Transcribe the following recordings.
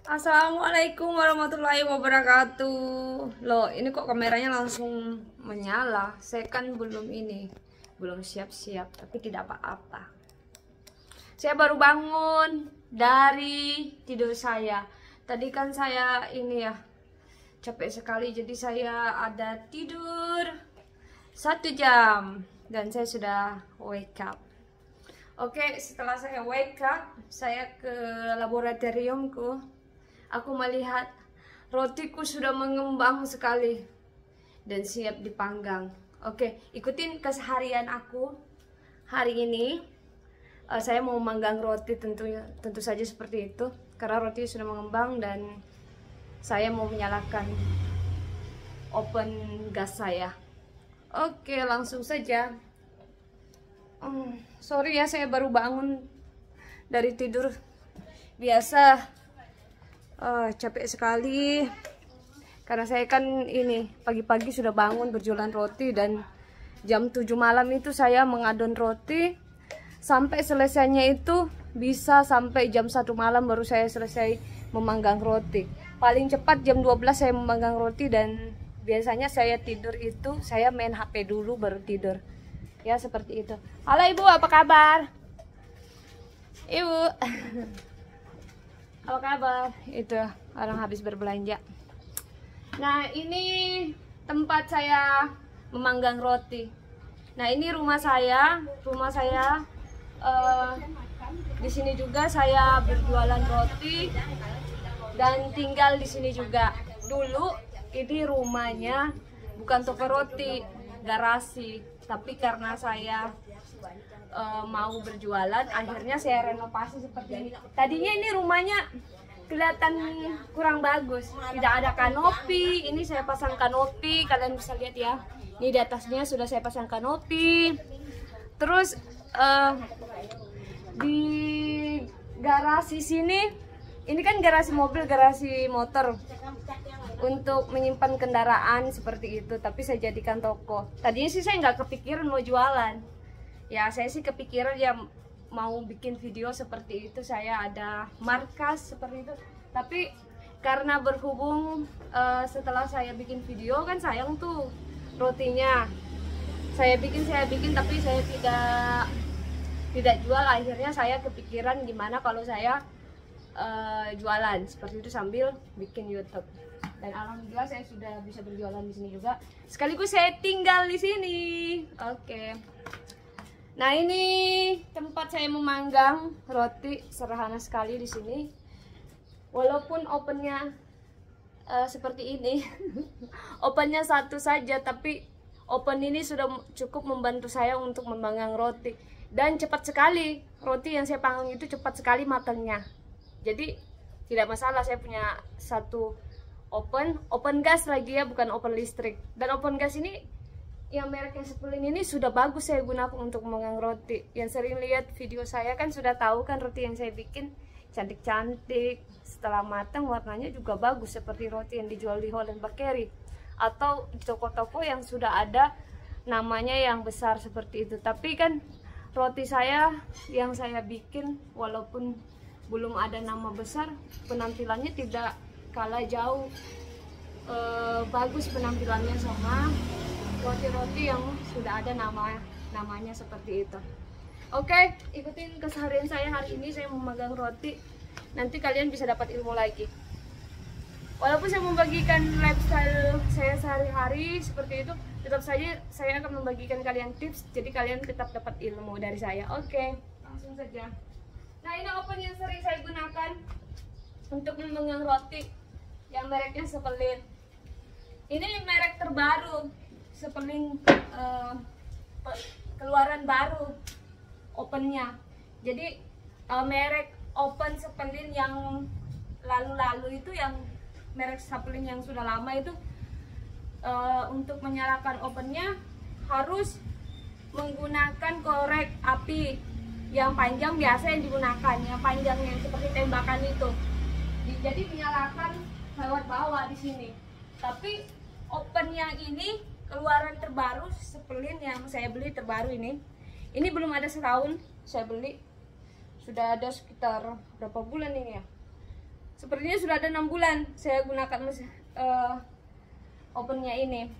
Assalamualaikum warahmatullahi wabarakatuh. Loh, ini kok kameranya langsung menyala? Saya kan belum siap-siap, tapi tidak apa-apa. Saya baru bangun dari tidur saya. Tadi kan saya capek sekali, jadi saya ada tidur 1 jam dan saya sudah wake up. Oke, setelah saya wake up, saya ke laboratoriumku. Aku melihat rotiku sudah mengembang sekali dan siap dipanggang. Oke, ikutin keseharian aku hari ini. Saya mau manggang roti, tentu saja seperti itu, karena roti sudah mengembang dan saya mau menyalakan open gas saya. Oke, langsung saja. Sorry ya, saya baru bangun dari tidur. Biasa capek sekali karena saya kan pagi-pagi sudah bangun berjualan roti, dan jam 7 malam itu saya mengadon roti sampai selesainya itu bisa sampai jam 1 malam baru saya selesai memanggang roti. Paling cepat jam 12 saya memanggang roti, dan biasanya saya tidur itu saya main HP dulu baru tidur. Ya, seperti itu. Halo Ibu, apa kabar? Ibu. Apa kabar? Itu orang habis berbelanja. Nah, ini tempat saya memanggang roti. Nah, ini rumah saya. Di sini juga saya berjualan roti dan tinggal di sini juga. Dulu ini rumahnya bukan toko roti, garasi. Tapi karena saya mau berjualan, akhirnya saya renovasi seperti ini. Tadinya ini rumahnya kelihatan kurang bagus, tidak ada kanopi. Ini saya pasang kanopi, kalian bisa lihat ya. Ini di atasnya sudah saya pasang kanopi. Terus di garasi sini, ini kan garasi mobil, garasi motor untuk menyimpan kendaraan seperti itu. Tapi saya jadikan toko. Tadinya sih saya nggak kepikiran mau jualan. Ya, saya sih kepikiran ya mau bikin video seperti itu, saya ada markas seperti itu. Tapi karena berhubung setelah saya bikin video kan sayang tuh rotinya. Saya bikin tapi saya tidak jual. Akhirnya saya kepikiran gimana kalau saya jualan seperti itu sambil bikin YouTube. Dan alhamdulillah saya sudah bisa berjualan di sini juga. Sekaligus saya tinggal di sini. Oke. Nah, ini tempat saya memanggang roti, sederhana sekali di sini. Walaupun opennya seperti ini, opennya satu saja, tapi open ini sudah cukup membantu saya untuk memanggang roti. Dan cepat sekali, roti yang saya panggang itu cepat sekali matangnya. Jadi tidak masalah, saya punya satu open gas lagi ya, bukan open listrik. Dan open gas ini yang mereknya Sepelin ini sudah bagus saya gunakan untuk memanggang roti. Yang sering lihat video saya kan sudah tahu kan roti yang saya bikin cantik-cantik. Setelah matang warnanya juga bagus seperti roti yang dijual di Holland Bakery atau di toko-toko yang sudah ada namanya yang besar seperti itu. Tapi kan roti saya yang saya bikin walaupun belum ada nama besar, penampilannya tidak kalah jauh bagus penampilannya sama roti-roti yang sudah ada namanya seperti itu. Oke, ikutin keseharian saya hari ini. Saya memegang roti, nanti kalian bisa dapat ilmu lagi. Walaupun saya membagikan lifestyle saya sehari-hari seperti itu, tetap saja saya akan membagikan kalian tips, jadi kalian tetap dapat ilmu dari saya. Oke, langsung saja. Nah, ini oven yang sering saya gunakan untuk memanggang roti, yang mereknya Sepelin. Ini merek terbaru Sepelin, keluaran baru opennya. Jadi merek open Sepelin yang lalu-lalu itu, yang merek Sepelin yang sudah lama itu, untuk menyalakan opennya harus menggunakan korek api yang panjang, biasa yang digunakan yang panjang yang seperti tembakan itu. Jadi menyalakan lewat bawah di sini. Tapi opennya ini keluaran terbaru Sepelin yang saya beli terbaru ini belum ada setahun saya beli, sudah ada sekitar berapa bulan ini ya, sepertinya sudah ada 6 bulan saya gunakan ovennya ini.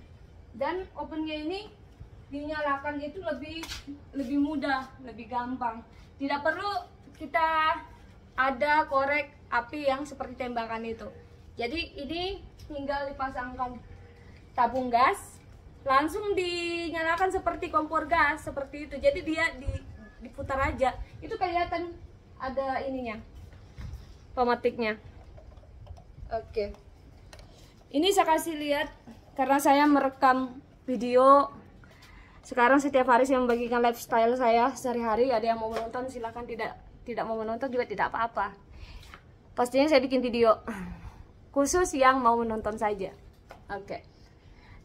Dan ovennya ini dinyalakan itu lebih mudah, lebih gampang. Tidak perlu kita ada korek api yang seperti tembakan itu. Jadi ini tinggal dipasangkan tabung gas, langsung dinyalakan seperti kompor gas seperti itu. Jadi dia diputar aja, itu kelihatan ada ininya, pematiknya. Oke, ini saya kasih lihat karena saya merekam video. Sekarang setiap hari saya membagikan lifestyle saya sehari-hari. Ada yang mau menonton silahkan, tidak mau menonton juga tidak apa-apa. Pastinya saya bikin video khusus yang mau menonton saja. Oke.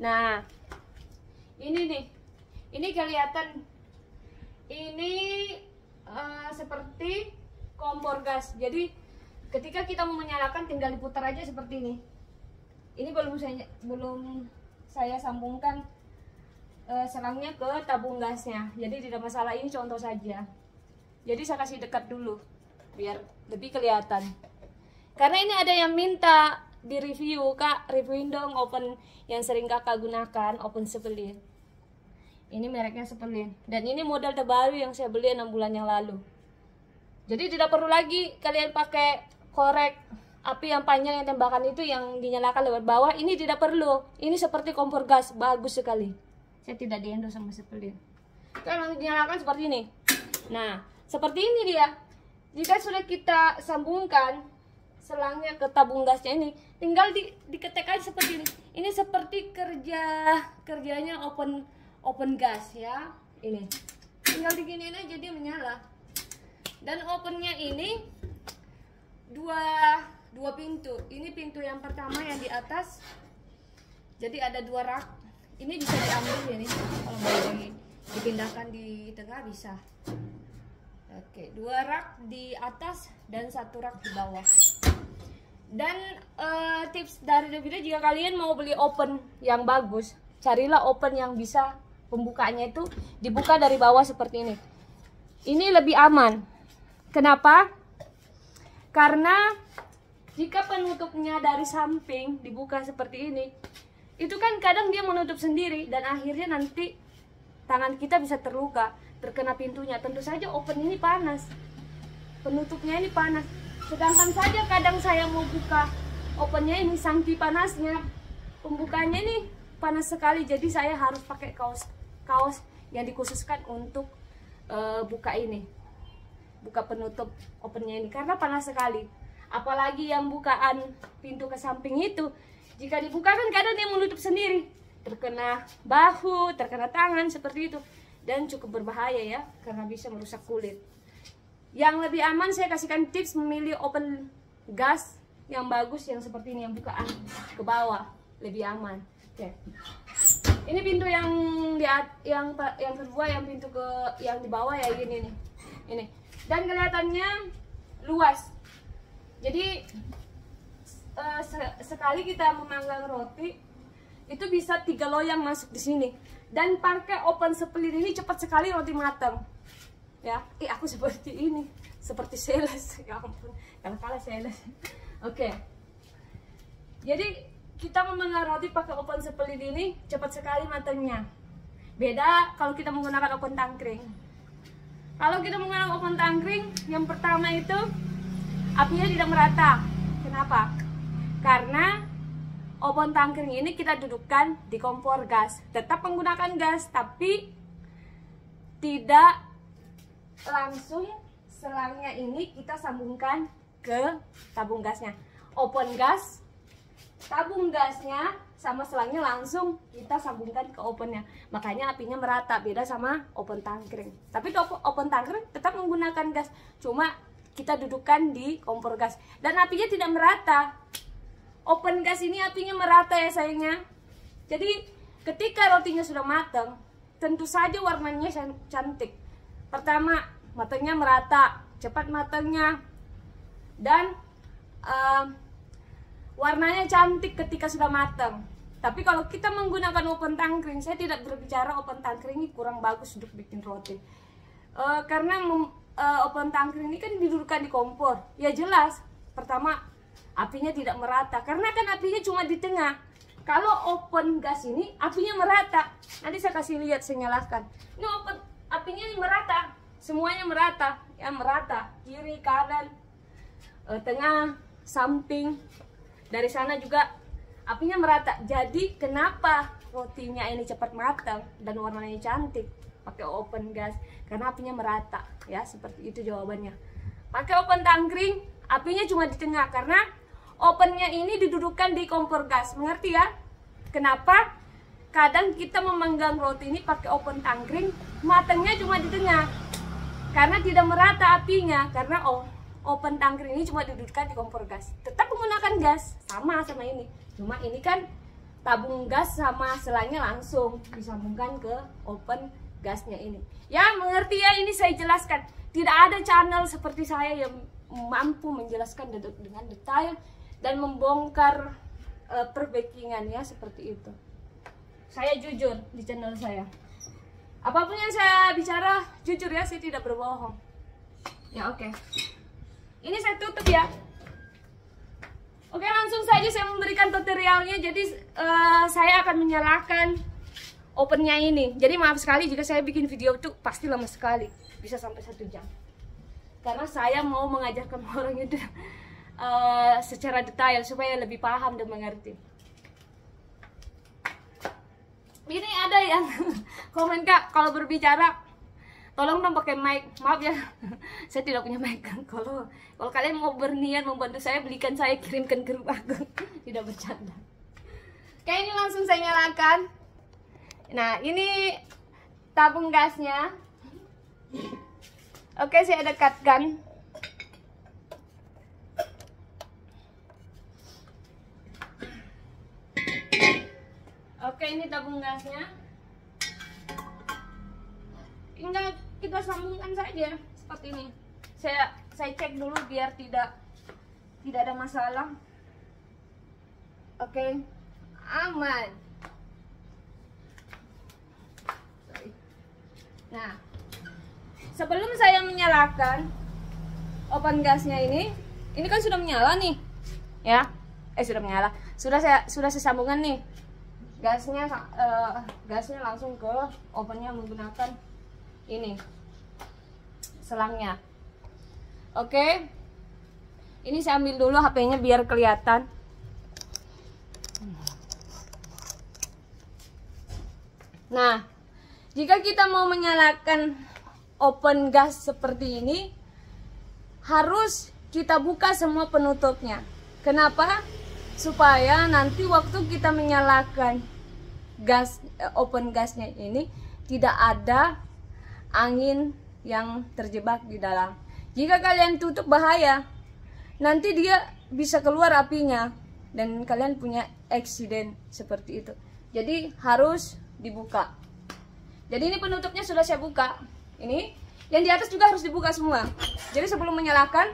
Nah, ini nih, ini kelihatan ini seperti kompor gas. Jadi ketika kita mau menyalakan tinggal diputar aja seperti ini. Ini belum saya sambungkan selangnya ke tabung gasnya. Jadi tidak masalah, ini contoh saja. Jadi saya kasih dekat dulu biar lebih kelihatan. Karena ini ada yang minta di review, Kak, reviewin dong oven yang sering Kakak gunakan, oven Zeppelin. Ini mereknya Zeppelin. Dan ini model terbaru yang saya beli 6 bulan yang lalu. Jadi tidak perlu lagi kalian pakai korek api yang panjang yang tembakan itu yang dinyalakan lewat bawah. Ini tidak perlu. Ini seperti kompor gas, bagus sekali. Saya tidak di-endorse sama Zeppelin. Kalau dinyalakan seperti ini. Nah, seperti ini dia. Jika sudah kita sambungkan selangnya ke tabung gasnya ini, tinggal diketek aja seperti ini. Ini seperti kerjanya oven gas ya. Ini tinggal diginiin aja dia menyala. Dan ovennya ini dua pintu. Ini pintu yang pertama yang di atas. Jadi ada 2 rak. Ini bisa diambil ini kalau mau dipindahkan di tengah bisa. Oke, 2 rak di atas dan 1 rak di bawah. Dan tips dari video, jika kalian mau beli oven yang bagus, carilah oven yang bisa pembukanya itu dibuka dari bawah seperti ini. Ini lebih aman. Kenapa? Karena jika penutupnya dari samping dibuka seperti ini, itu kan kadang dia menutup sendiri dan akhirnya nanti tangan kita bisa terluka, terkena pintunya. Tentu saja oven ini panas, penutupnya ini panas. Sedangkan saja kadang saya mau buka ovennya ini, saking panasnya pembukanya ini panas sekali. Jadi saya harus pakai kaos yang dikhususkan untuk buka ini, buka penutup ovennya ini, karena panas sekali. Apalagi yang bukaan pintu ke samping itu, jika dibuka kan kadang dia menutup sendiri, terkena bahu, terkena tangan seperti itu, dan cukup berbahaya ya, karena bisa merusak kulit. Yang lebih aman saya kasihkan tips memilih oven gas yang bagus, yang seperti ini, yang bukaan ke bawah, lebih aman. Oke. Ini pintu yang kedua, yang pintu yang di bawah ya, gini nih. Ini. Dan kelihatannya luas. Jadi sekali kita memanggang roti itu bisa 3 loyang masuk di sini. Dan pakai oven Zeppelin ini cepat sekali roti matang. Ya, aku seperti ini, seperti sales. Ya ampun, kalah sales. Oke. Jadi kita memanggang roti pakai oven Zeppelin ini cepat sekali matangnya. Beda kalau kita menggunakan oven tangkring. Kalau kita menggunakan oven tangkring, yang pertama itu apinya tidak merata. Kenapa? Karena oven tangkring ini kita dudukkan di kompor gas. Tetap menggunakan gas, tapi tidak langsung selangnya ini kita sambungkan ke tabung gasnya. Oven gas, tabung gasnya sama selangnya langsung kita sambungkan ke ovennya. Makanya apinya merata, beda sama oven tangkring. Tapi oven tangkring tetap menggunakan gas, cuma kita dudukkan di kompor gas dan apinya tidak merata. Oven gas ini apinya merata ya sayangnya. Jadi ketika rotinya sudah matang, tentu saja warnanya cantik. Pertama, matangnya merata, cepat matangnya, dan warnanya cantik ketika sudah matang. Tapi kalau kita menggunakan oven tangkring, saya tidak berbicara oven tangkring ini kurang bagus untuk bikin roti. Karena oven tangkring ini kan didudukkan di kompor. Ya jelas, pertama apinya tidak merata, karena kan apinya cuma di tengah. Kalau open gas ini apinya merata. Nanti saya kasih lihat, saya nyalakan. Ini open, apinya ini merata, semuanya merata, ya merata, kiri kanan, tengah, samping, dari sana juga apinya merata. Jadi kenapa rotinya ini cepat matang dan warnanya cantik pakai open gas? Karena apinya merata, ya seperti itu jawabannya. Pakai open tangkring, apinya cuma di tengah, karena opennya ini didudukkan di kompor gas. Mengerti ya? Kenapa kadang kita memanggang roti ini pakai open tangkring, matangnya cuma di tengah, karena tidak merata apinya. Karena open tangkring ini cuma didudukkan di kompor gas. Tetap menggunakan gas, sama ini. Cuma ini kan tabung gas sama selangnya langsung disambungkan ke open gasnya ini. Ya, mengerti ya? Ini saya jelaskan. Tidak ada channel seperti saya yang mampu menjelaskan dengan detail dan membongkar perbaikingannya seperti itu. Saya jujur di channel saya. Apapun yang saya bicara jujur ya, saya tidak berbohong. Ya, oke. Ini saya tutup ya. Oke, langsung saja saya memberikan tutorialnya. Jadi saya akan menyalakan opennya ini. Jadi maaf sekali jika saya bikin video itu pasti lama sekali, bisa sampai 1 jam. Karena saya mau mengajarkan orang itu secara detail supaya lebih paham dan mengerti. Ini ada yang komen, Kak, kalau berbicara tolong dong pakai mic. Maaf ya, saya tidak punya mic. Kalau kalian mau berniat membantu saya, belikan saya, kirimkan ke rumah aku. Tidak bercanda. Oke, ini langsung saya nyalakan. Nah, ini tabung gasnya. Oke, saya dekatkan. Oke, ini tabung gasnya. Tinggal kita sambungkan saja seperti ini. Saya cek dulu biar tidak ada masalah. Oke, aman. Nah, sebelum saya menyalakan open gasnya ini kan sudah menyala nih, ya. Sudah menyala. Sudah saya sambungkan nih. Gasnya langsung ke opennya menggunakan ini selangnya. Oke, ini saya ambil dulu HP-nya biar kelihatan. Nah, jika kita mau menyalakan open gas seperti ini, harus kita buka semua penutupnya. Kenapa? Supaya nanti waktu kita menyalakan open gasnya ini tidak ada angin yang terjebak di dalam. Jika kalian tutup bahaya, nanti dia bisa keluar apinya dan kalian punya accident seperti itu. Jadi harus dibuka. Jadi ini penutupnya sudah saya buka. Ini yang di atas juga harus dibuka semua. Jadi sebelum menyalakan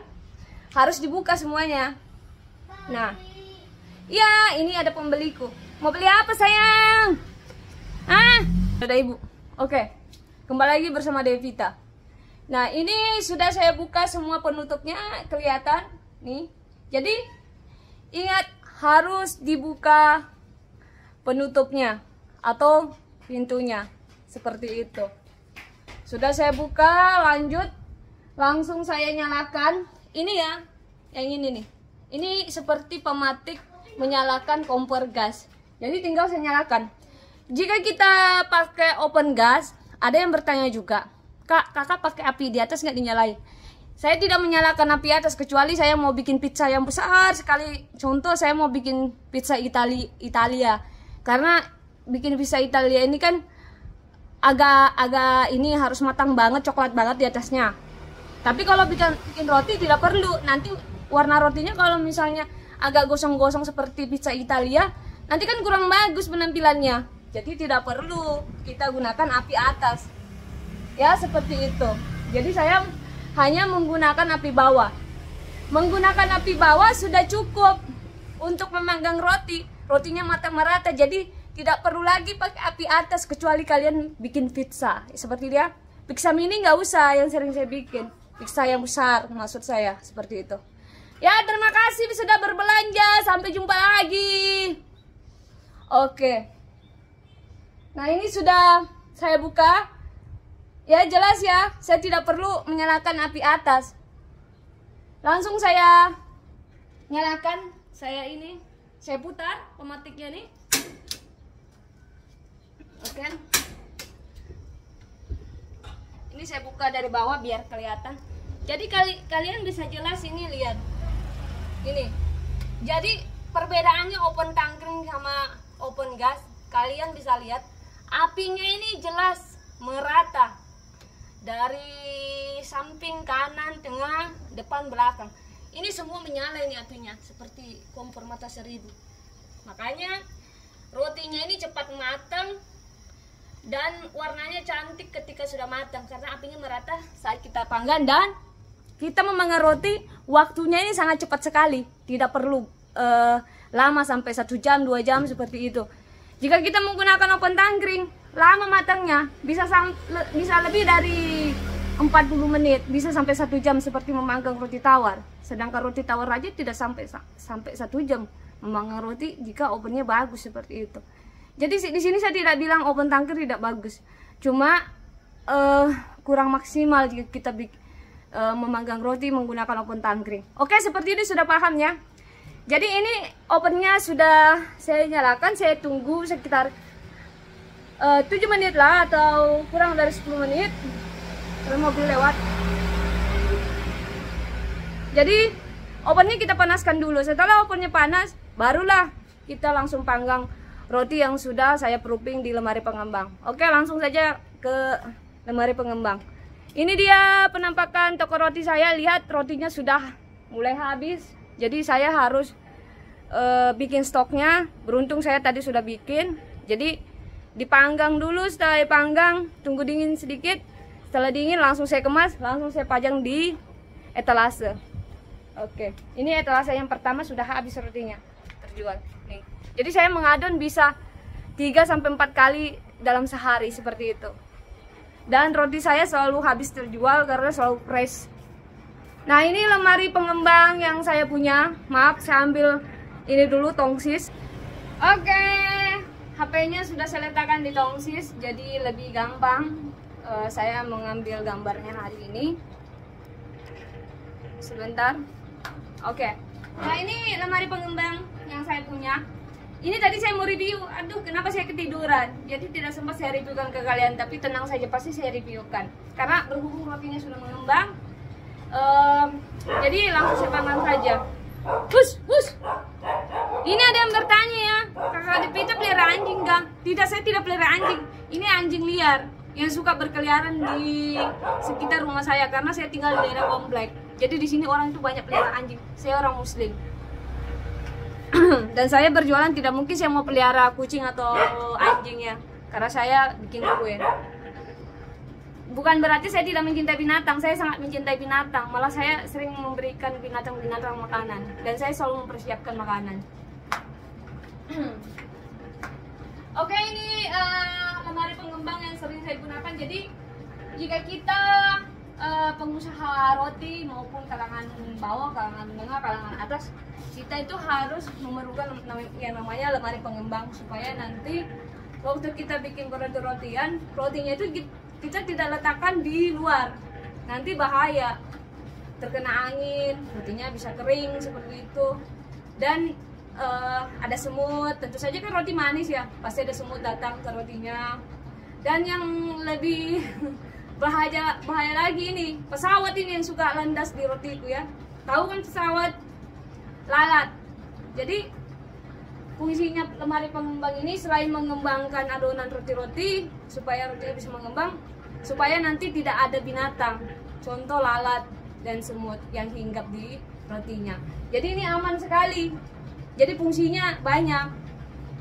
harus dibuka semuanya. Nah, ya, ini ada pembeliku. Mau beli apa, sayang? Ada ibu. Oke, kembali lagi bersama Devita. Nah, ini sudah saya buka semua penutupnya, kelihatan nih. Jadi ingat, harus dibuka penutupnya atau pintunya seperti itu. Sudah saya buka, lanjut, langsung saya nyalakan. Ini ya, yang ini nih. Ini seperti pematik menyalakan kompor gas. Jadi tinggal saya nyalakan. Jika kita pakai open gas, ada yang bertanya juga, Kak, kakak pakai api di atas nggak dinyalain? Saya tidak menyalakan api atas, kecuali saya mau bikin pizza yang besar sekali. Contoh, saya mau bikin pizza Italia. Karena bikin pizza Italia ini kan agak ini harus matang banget, coklat banget di atasnya. Tapi kalau bikin roti tidak perlu. Nanti warna rotinya kalau misalnya agak gosong-gosong seperti pizza Italia, nanti kan kurang bagus penampilannya. Jadi tidak perlu kita gunakan api atas. Ya, seperti itu. Jadi saya hanya menggunakan api bawah. Menggunakan api bawah sudah cukup untuk memanggang roti. Rotinya matang merata, jadi tidak perlu lagi pakai api atas kecuali kalian bikin pizza. Seperti dia, pizza mini nggak usah yang sering saya bikin. Pizza yang besar maksud saya, seperti itu. Ya, terima kasih sudah berbelanja. sampai jumpa lagi. Oke. Nah, ini sudah saya buka. Ya, jelas ya, saya tidak perlu menyalakan api atas. Langsung saya nyalakan, saya putar pematiknya nih. Oke. Ini saya buka dari bawah biar kelihatan. Jadi kalian bisa jelas ini, lihat. Ini. Jadi perbedaannya open tangkring sama open gas, kalian bisa lihat apinya ini jelas merata. Dari samping, kanan, tengah, depan, belakang. Ini semua menyala ini apinya seperti kompor mata 1000. Makanya rotinya ini cepat matang dan warnanya cantik ketika sudah matang karena apinya merata saat kita panggang. Dan kita memanggang roti waktunya ini sangat cepat sekali, tidak perlu lama sampai 1 jam 2 jam seperti itu. Jika kita menggunakan open tangkring, lama matangnya bisa lebih dari 40 menit, bisa sampai 1 jam seperti memanggang roti tawar. Sedangkan roti tawar aja tidak sampai 1 jam memanggang roti jika ovennya bagus seperti itu. Jadi di sini saya tidak bilang open tangkring tidak bagus, cuma kurang maksimal jika kita memanggang roti menggunakan open tangkring. Oke, seperti ini sudah paham ya. Jadi ini ovennya sudah saya nyalakan, saya tunggu sekitar 7 menit lah atau kurang dari 10 menit kalau mobil lewat. Jadi ovennya kita panaskan dulu. Setelah ovennya panas, barulah kita langsung panggang roti yang sudah saya proofing di lemari pengembang. Oke, langsung saja ke lemari pengembang. Ini dia penampakan toko roti saya. Lihat, rotinya sudah mulai habis. Jadi saya harus bikin stoknya. Beruntung saya tadi sudah bikin. Jadi dipanggang dulu, setelah dipanggang tunggu dingin sedikit. Setelah dingin langsung saya kemas, langsung saya pajang di etalase. Oke, ini etalase yang pertama sudah habis rotinya terjual. Nih. Jadi saya mengadon bisa 3-4 kali dalam sehari seperti itu. Dan roti saya selalu habis terjual karena selalu fresh. Nah, ini lemari pengembang yang saya punya. Maaf, saya ambil ini dulu tongsis. Oke, HP-nya sudah saya letakkan di tongsis, jadi lebih gampang saya mengambil gambarnya hari ini. Sebentar. Oke. Nah, ini lemari pengembang yang saya punya. Ini tadi saya mau review, aduh kenapa saya ketiduran, jadi tidak sempat saya reviewkan ke kalian, tapi tenang saja pasti saya reviewkan. Karena berhubung rotinya sudah mengembang, jadi langsung saya panggang saja. Hus. Ini ada yang bertanya ya, kakak Devita pelihara anjing kah? Tidak, saya tidak pelihara anjing. Ini anjing liar yang suka berkeliaran di sekitar rumah saya karena saya tinggal di daerah komplek. Jadi di sini orang itu banyak pelihara anjing. Saya orang Muslim. Dan saya berjualan tidak mungkin saya mau pelihara kucing atau anjing ya, karena saya bikin kue. Bukan berarti saya tidak mencintai binatang, saya sangat mencintai binatang. Malah saya sering memberikan binatang-binatang makanan dan saya selalu mempersiapkan makanan. Oke, ini lemari pengembang yang sering saya gunakan. Jadi jika kita pengusaha roti maupun kalangan bawah, kalangan menengah, kalangan atas, kita itu harus memerlukan yang namanya lemari pengembang supaya nanti waktu kita bikin rotian, rotinya itu kita tidak letakkan di luar, nanti bahaya, terkena angin, rotinya bisa kering seperti itu. Dan ada semut, tentu saja kan roti manis ya, pasti ada semut datang ke rotinya. Dan yang lebih bahaya lagi ini, pesawat ini yang suka landas di rotiku ya. Tahu kan pesawat lalat. Jadi fungsinya lemari pengembang ini selain mengembangkan adonan roti-roti supaya rotinya bisa mengembang, supaya nanti tidak ada binatang, contoh lalat dan semut yang hinggap di rotinya. Jadi ini aman sekali. Jadi fungsinya banyak.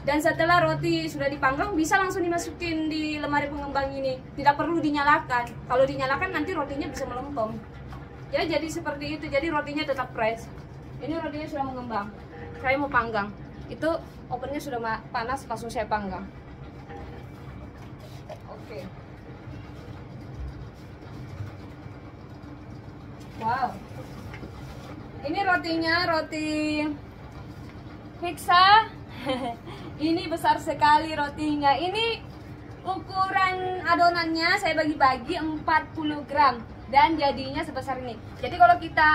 Dan setelah roti sudah dipanggang bisa langsung dimasukin di lemari pengembang ini. Tidak perlu dinyalakan. Kalau dinyalakan nanti rotinya bisa melempem. Ya, jadi seperti itu. Jadi rotinya tetap fresh. Ini rotinya sudah mengembang. Saya mau panggang. Itu ovennya sudah panas, langsung saya panggang. Oke. Wow. Ini rotinya roti pizza. Ini besar sekali rotinya. Ini ukuran adonannya saya bagi-bagi 40 gram dan jadinya sebesar ini. Jadi kalau kita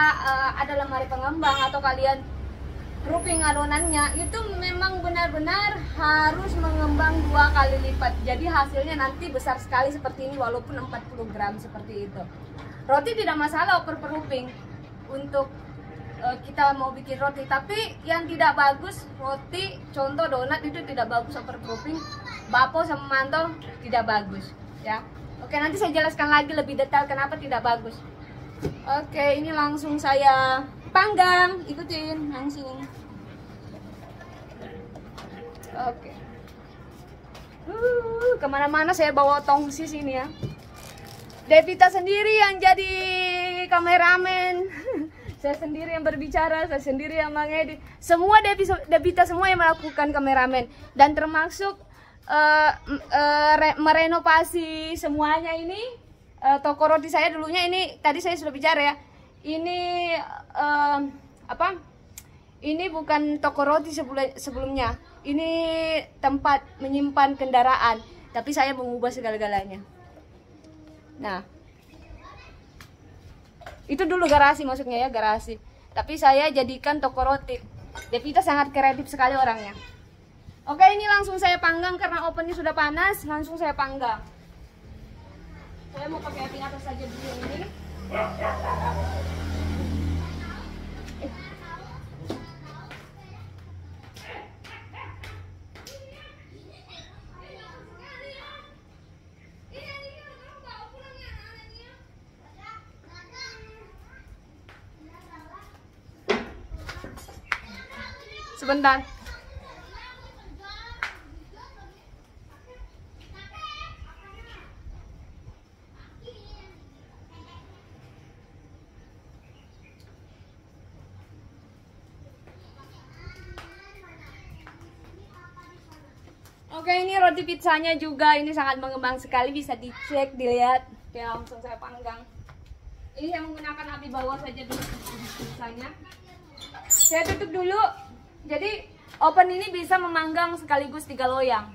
ada lemari pengembang atau kalian proofing adonannya, itu memang benar-benar harus mengembang 2 kali lipat. Jadi hasilnya nanti besar sekali seperti ini walaupun 40 gram seperti itu. Roti tidak masalah overproofing untuk kita mau bikin roti, tapi yang tidak bagus roti, contoh donat itu tidak bagus overproofing, bapo sama mantong tidak bagus ya. Oke, nanti saya jelaskan lagi lebih detail kenapa tidak bagus. Oke, ini langsung saya panggang, ikutin langsung. Oke, kemana-mana saya bawa tongsis ini ya. Devita sendiri yang jadi kameramen. Saya sendiri yang berbicara, saya sendiri yang mengedit. Semua Devita semua yang melakukan kameramen dan termasuk merenovasi semuanya ini. Toko roti saya dulunya ini tadi saya sudah bicara ya. Ini Ini bukan toko roti sebelumnya. Ini tempat menyimpan kendaraan, tapi saya mengubah segala-galanya. Nah, itu dulu garasi maksudnya ya, garasi. Tapi saya jadikan toko roti. Devita sangat kreatif sekali orangnya. Oke, ini langsung saya panggang karena ovennya sudah panas, langsung saya panggang. Saya mau pakai api atas saja dulu ini. Sebentar. Oke, ini roti pizzanya juga, ini sangat mengembang sekali, bisa dicek, dilihat. Ya, langsung saya panggang. Ini saya menggunakan api bawah saja dulu pizzanya. Saya tutup dulu. Jadi oven ini bisa memanggang sekaligus 3 loyang.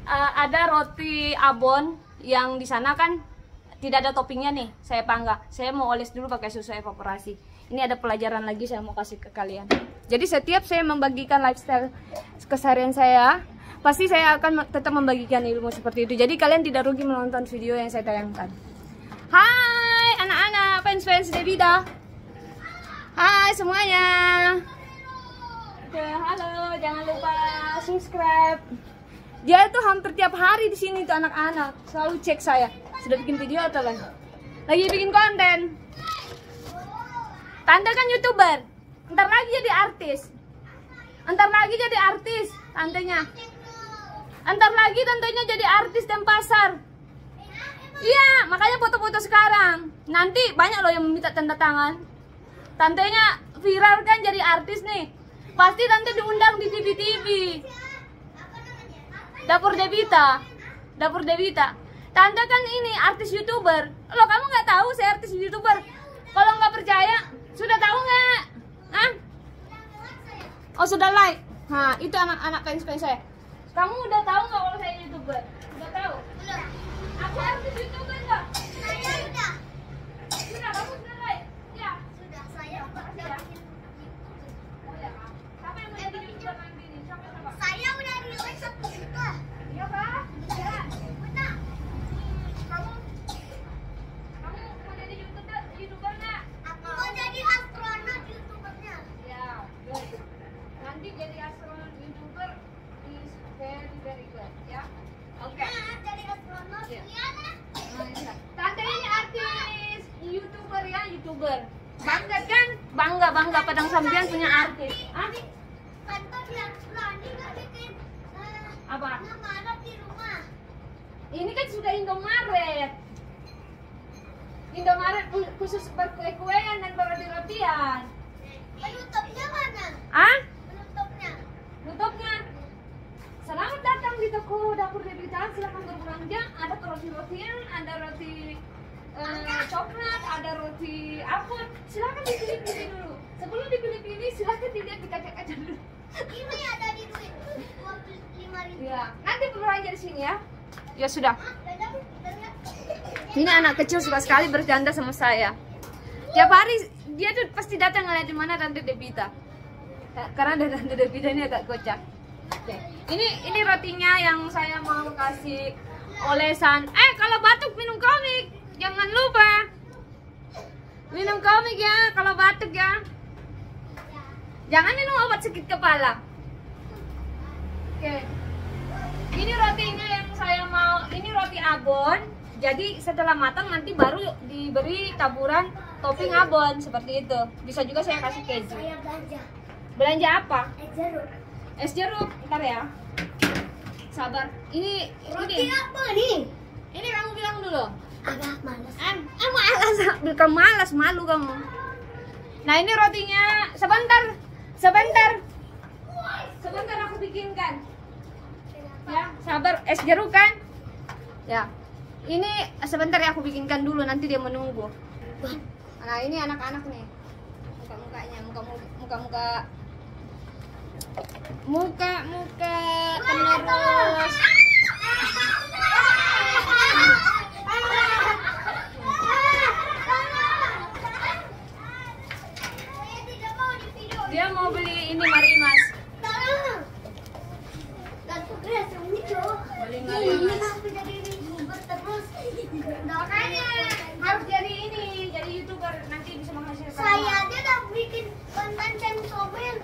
Ada roti abon yang di sana kan tidak ada toppingnya nih, saya panggang. Saya mau oles dulu pakai susu evaporasi. Ini ada pelajaran lagi saya mau kasih ke kalian. Jadi setiap saya membagikan lifestyle keseharian saya, pasti saya akan tetap membagikan ilmu seperti itu. Jadi kalian tidak rugi menonton video yang saya tayangkan. Hai anak-anak, fans Devita. Hai semuanya. Oke, halo, jangan lupa subscribe. Dia tuh hampir tiap hari di sini tuh anak-anak, selalu cek saya. Sudah bikin video atau lagi bikin konten. Tante kan YouTuber, ntar lagi jadi artis. Ntar lagi jadi artis tantenya. Ntar lagi tantenya jadi artis dan pasar. Iya, makanya foto-foto sekarang. Nanti banyak loh yang meminta tanda tangan. Tantenya viral kan jadi artis nih. Pasti tante diundang di TV-TV. Dapur Devita. Dapur Devita. Tante kan ini artis YouTuber. Loh, kamu nggak tahu saya artis YouTuber? Kalau nggak percaya, sudah tahu nggak? Hah? Oh, sudah like. Nah, itu anak-anak fans saya. Kamu udah tahu nggak kalau saya YouTuber? Udah tahu? Udah. Aku artis YouTuber nggak? Saya udah. Sudah, kamu sudah like? Ya. Sudah, saya udah. Ya. Oh ya, Kak. Siapa yang mau jadi YouTuber nanti nih? Siapa? Saya udah di like 1 juta. Iya, Kak? Ya. Benar. Kamu mau jadi YouTuber nggak? Aku mau jadi astronot YouTubernya. Ya, good. Nanti jadi astronot YouTuber is very good, ya. Oke. Nah, jadi astronot ya. Iya. Tante ini artis YouTuber ya, YouTuber. Bangga kan? Bangga Padang Sambian punya artis. Ah? Tante bilang berani nggak bikin apa? Indomaret di rumah. Ini kan sudah Indomaret. Indomaret khusus berkue-kuean dan berroti-rotian. Penutupnya mana? Ah? Penutupnya. Selamat datang di toko Dapur Devita. Silahkan berbelanja. Ada roti-rotian, ada roti coklat, ada roti almond. Silahkan dipilih-pilih dulu. Sebelum dipilih-pilih, silahkan dilihat di kaca ya. Ya sudah. Ini anak kecil suka sekali bercanda sama saya. Tiap hari dia tuh pasti datang ngeliatin mana Tante Devita. Karena ada Tante Devita ini agak kocak. Oke. Ini rotinya yang saya mau kasih olesan. Kalau batuk minum komik. Jangan lupa. Minum komik ya kalau batuk ya. Jangan minum obat sakit kepala. Oke. Ini rotinya yang saya mau. Ini roti abon. Jadi setelah matang nanti baru diberi taburan topping abon seperti itu. Bisa juga saya kasih keju. Saya belanja. Belanja apa? Es jeruk. Es jeruk. Ntar ya. Sabar. Ini Roti apa nih? Ini kamu bilang dulu. Agak malas. Malas. Kamu malas, malu kamu. Nah ini rotinya. Sebentar. Sebentar aku bikinkan. Ya, sabar. Es jeruk kan? Ya. Ini sebentar ya aku bikinkan dulu, nanti dia menunggu. Nah ini anak-anak nih, muka-mukanya, muka-muka penerus. Dia mau beli ini Marimas. Beli Marimas. Makanya harus jadi ini, jadi YouTuber, nanti bisa menghasilkan Saya uang. aja udah bikin konten Sensomen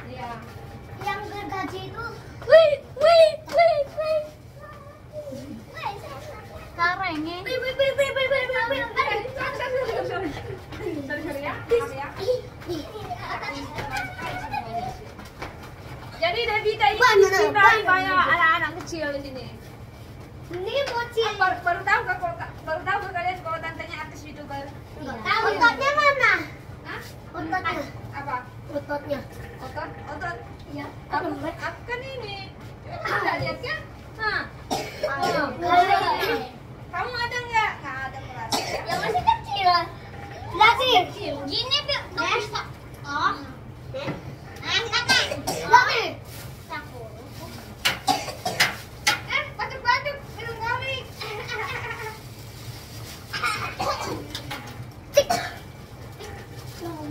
Iya. yang gergaji itu. Wih. Karengnya. Sorry ya. Maaf ya. Jadi Devita ini dicintai banyak anak-anak kecil di sini. Ini bocil. Baru tahu kalian kalau tantenya artis YouTuber? Tahu ototnya mana? Hah? Ototnya. Apa? Ototnya. Otot? Ya. Apa kan ini? Tidak lihat kan? Nah. Kamu ada nggak? Nggak ada berarti. Yang masih kecil. Lihat sih. Gini bisa. Oh. Angkat. Takut. Batuk-batuk minum komik.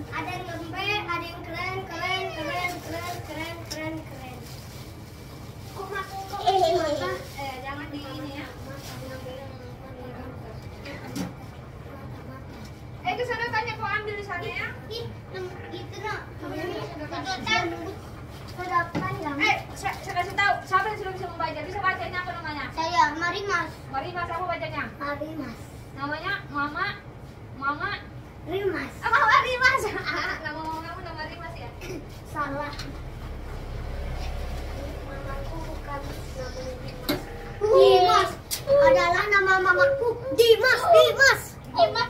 Ada yang lembek, ada yang keren. Kok mata? Jangan di ini ya. Ke sana tanya kau ambil di sana ya. Itu nak. Sedotan yang. Saya kasih tahu. Siapa yang sudah bisa membaca? Bisa bacanya apa namanya? Saya Marimas. Marimas, apa bacanya? Marimas. Namanya Mama Rimas. Mama Rimas. Nama mama kamu nama Rimas ya? Salah. Mamaku bukan namanya Dimas. Dimas adalah nama mamaku. Dimas. Dimas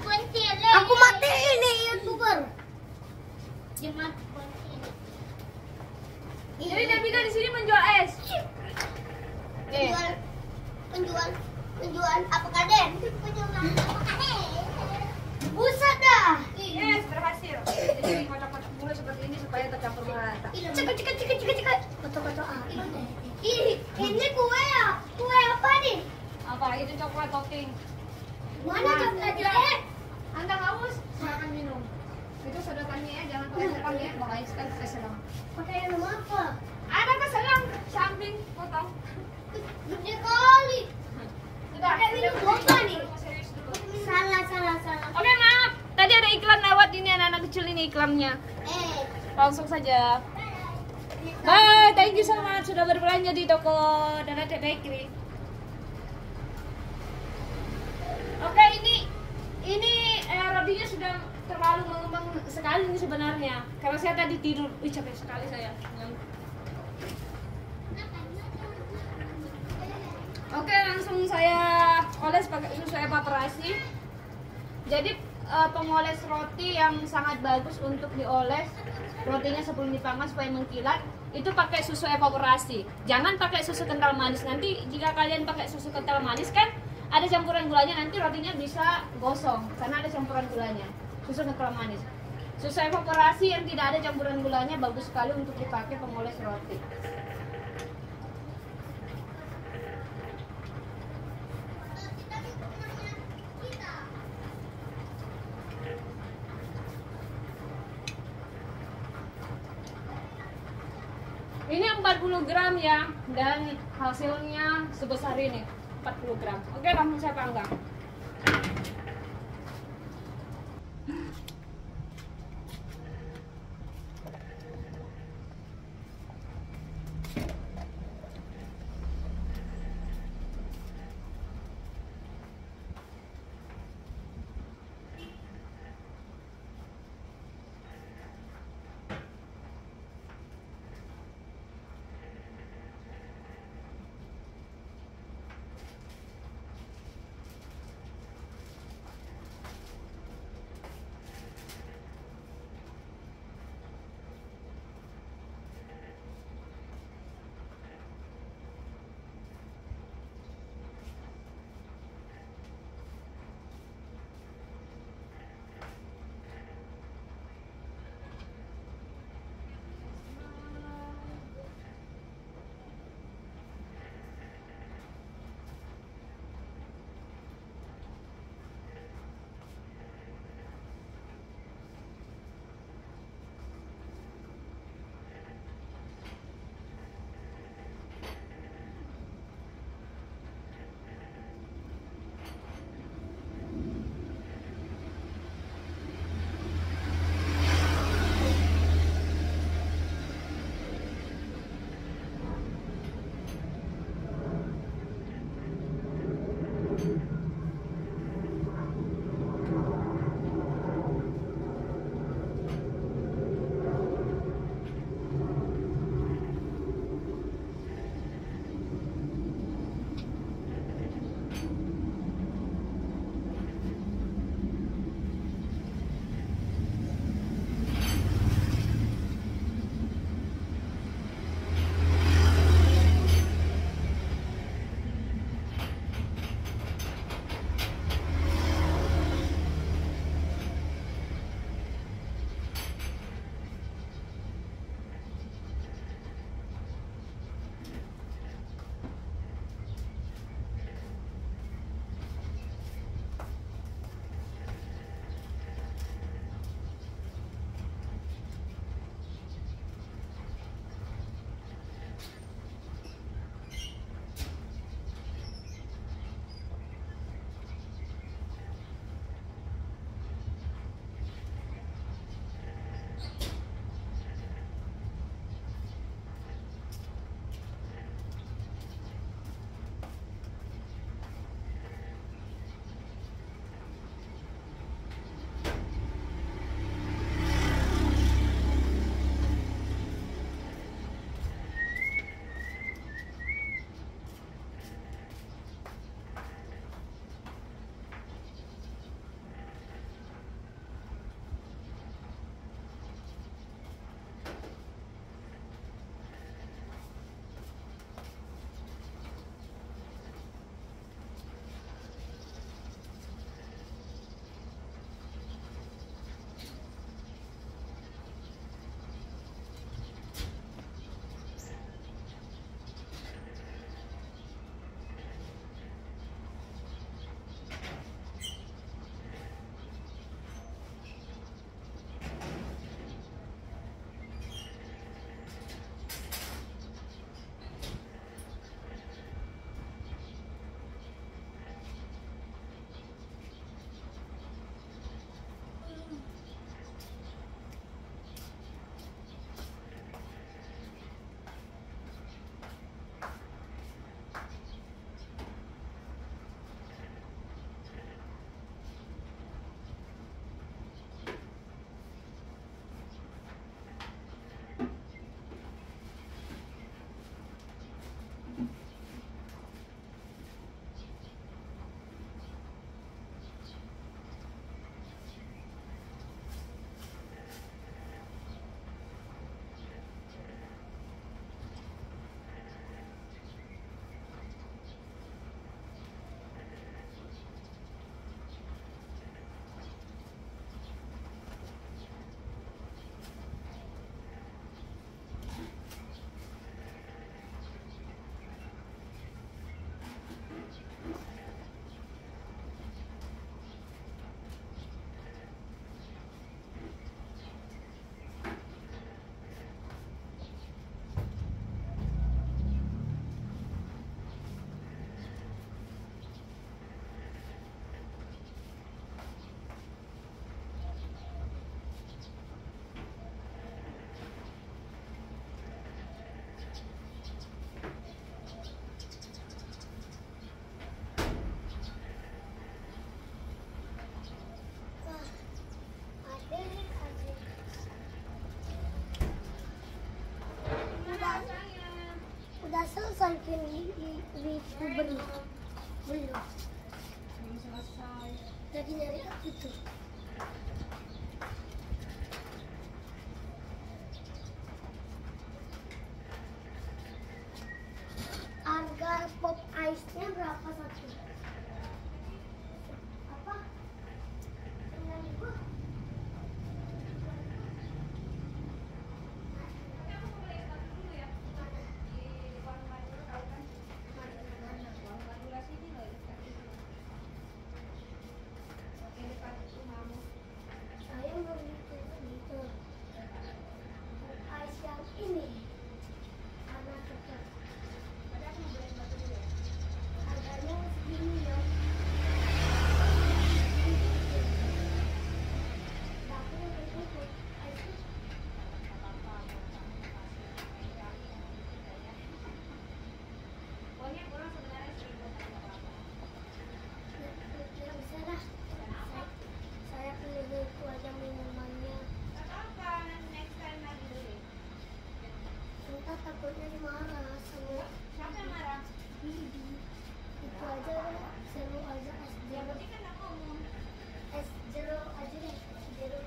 Kuncile. Aku mati ini YouTuber. Dimas Kuncile. Jadi Devita di sini menjual es. Penjual apa kaden? Penjual apa kaden? Buset dah. Yes, berhasil. Jadi kotak-kotak bulu seperti ini supaya tercampur merata. Cek. Foto-foto ah. Ini kue ya? Kue apa nih? Apa? Itu coklat topping. Mana coklatnya? Anda haus? Silakan minum. Itu sedotannya ya, jangan pakai selang ya. Bahaya sekali pakai selang. Pakai yang apa? Ada ke selang samping potong. Gede kali. Sudah. Pakai minum boba nih. Serius dulu. Salah. Oke, maaf. Tadi ada iklan lewat ini anak-anak kecil ini iklannya. Langsung saja. Bye, thank you so much sudah berbelanja di toko Donat Bakery. Oke, ini rotinya sudah terlalu mengembang sekali ini sebenarnya. Karena saya tadi tidur, capek sekali saya. Oke, langsung saya oles pakai susu evaporasi. Jadi pengoles roti yang sangat bagus untuk dioles rotinya sebelum dipanggang supaya mengkilat itu pakai susu evaporasi. Jangan pakai susu kental manis. Nanti jika kalian pakai susu kental manis kan ada campuran gulanya, nanti rotinya bisa gosong karena ada campuran gulanya. Susu kental manis. Susu evaporasi yang tidak ada campuran gulanya bagus sekali untuk dipakai pengoles roti. Ini 40 gram ya, dan hasilnya sebesar ini 40 gram. Oke, langsung saya panggang. ribu belum. Selesai. Lagi nyari apa itu? Harga pop ice-nya berapa satu? Apa? 9.000? Saya mau gitu. Ice yang ini warna coklat. Harganya segini ya. Tapi yang penting ice ya bisa lah. Saya pilih itu aja minumannya. Entah takutnya dimarah sama Siapa yang marah? Bibi. Itu aja seru aja es Ya jeruk. berarti kan aku ngomong. Es jeruk aja deh. Es jeruk.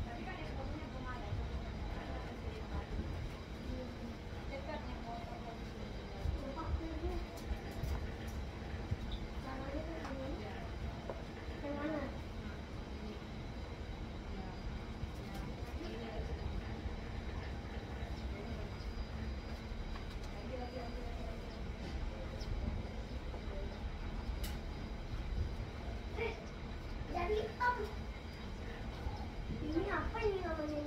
Tapi kan es kopinya belum ada. Dekat yang motor dari sini. Nampak dulu. Caranya kan ini. Yang mana? Jadi ini apa ini namanya?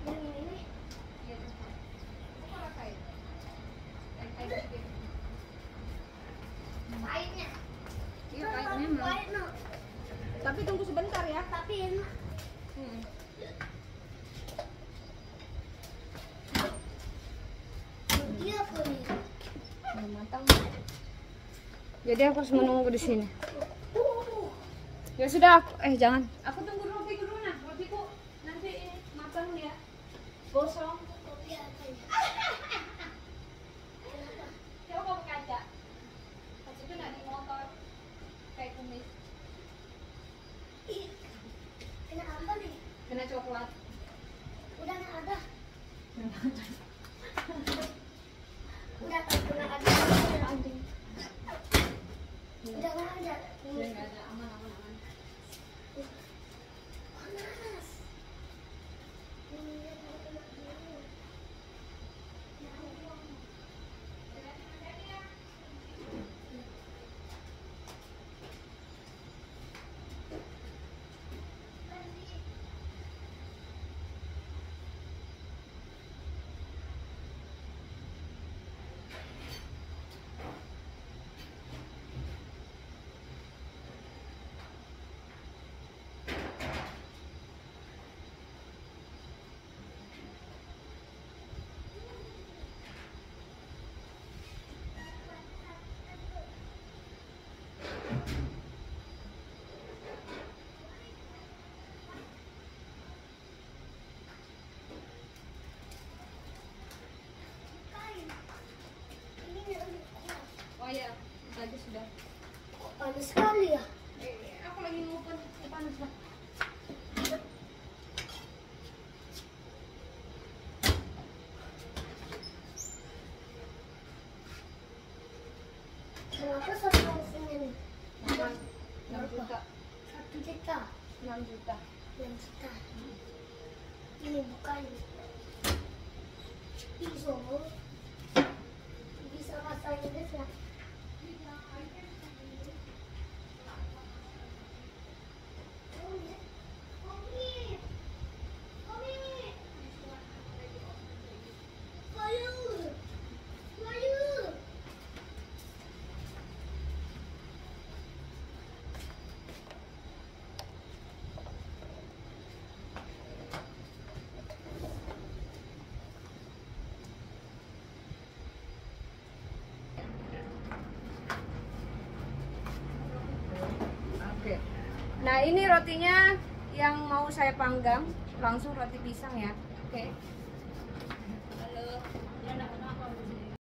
Yang ini nih. Pahitnya. Iya, pahitnya mah. Pahit, no. Tapi tunggu sebentar ya. Tapi enak. Dia apa nih? Belum matang. Jadi aku harus menunggu di sini. Ya sudah, jangan. Aku tunggu roti dulu nah. Rotiku nanti matang ya. Gosong. Kopi apa ini? Coba kamu kaca. Kaca itu nggak di motor. Kayak kumis. Ih, kena apa nih? Kena coklat. Udah nggak ada. Udah kena ada. Anjing. Udah nggak ada. Udah nggak ada, aman. Panas. Ini lihat mau kena dulu. Ya Allah. Oh iya, tadi sudah. Kok panas sekali ya? Aku lagi ngumpet, panas lah. Kenapa satu porsinya nih? 6 juta. 1 juta. 6 juta. 6 juta. Ini bukan pisau. Bisa bahasa Inggris ya? Oke. Nah, ini rotinya yang mau saya panggang, langsung roti pisang ya. Oke.